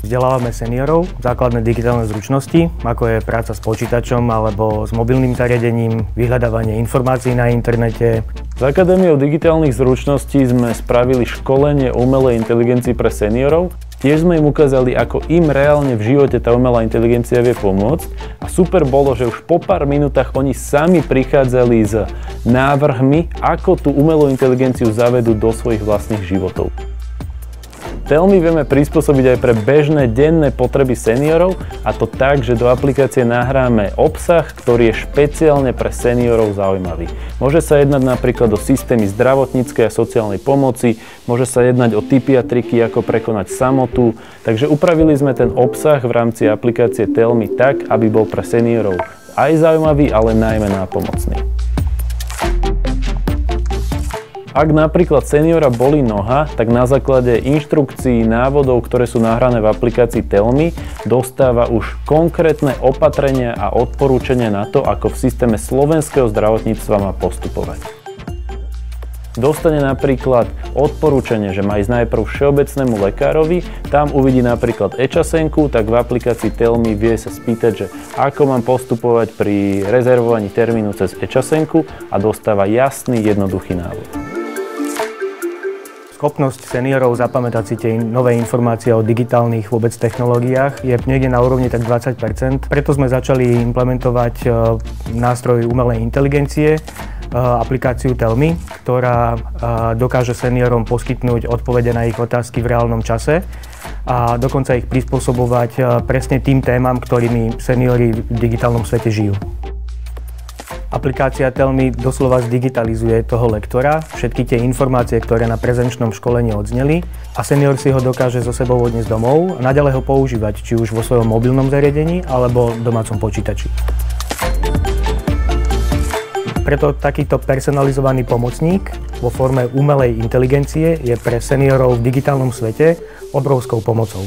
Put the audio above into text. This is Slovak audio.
Vzdelávame seniorov základné digitálne zručnosti, ako je práca s počítačom alebo s mobilným zariadením, vyhľadávanie informácií na internete. S Akadémiou digitálnych zručností sme spravili školenie o umelej inteligencii pre seniorov. Tiež sme im ukázali, ako im reálne v živote tá umelá inteligencia vie pomôcť. A super bolo, že už po pár minútach oni sami prichádzali s návrhmi, ako tú umelú inteligenciu zavedú do svojich vlastných životov. Telmy vieme prispôsobiť aj pre bežné denné potreby seniorov, a to tak, že do aplikácie nahráme obsah, ktorý je špeciálne pre seniorov zaujímavý. Môže sa jednať napríklad o systémy zdravotníckej a sociálnej pomoci, môže sa jednať o tipy a triky, ako prekonať samotu, takže upravili sme ten obsah v rámci aplikácie Telmy tak, aby bol pre seniorov aj zaujímavý, ale najmä nápomocný. Ak napríklad seniora bolí noha, tak na základe inštrukcií, návodov, ktoré sú nahrané v aplikácii Telmy, dostáva už konkrétne opatrenia a odporúčania na to, ako v systéme slovenského zdravotníctva má postupovať. Dostane napríklad odporúčanie, že má ísť najprv všeobecnému lekárovi, tam uvidí napríklad e-časenku, tak v aplikácii Telmy vie sa spýtať, že ako mám postupovať pri rezervovaní termínu cez e-časenku, a dostáva jasný, jednoduchý návod. Schopnosť seniorov zapamätať si tie nové informácie o digitálnych vôbec technológiách je niekde na úrovni tak 20%. Preto sme začali implementovať nástroj umelej inteligencie, aplikáciu Telmy, ktorá dokáže seniorom poskytnúť odpovede na ich otázky v reálnom čase a dokonca ich prispôsobovať presne tým témam, ktorými seniori v digitálnom svete žijú. Aplikácia Telmy doslova zdigitalizuje toho lektora, všetky tie informácie, ktoré na prezenčnom školení odzneli, a senior si ho dokáže so sebou odniesť domov a naďalej ho používať, či už vo svojom mobilnom zariadení alebo domácom počítači. Preto takýto personalizovaný pomocník vo forme umelej inteligencie je pre seniorov v digitálnom svete obrovskou pomocou.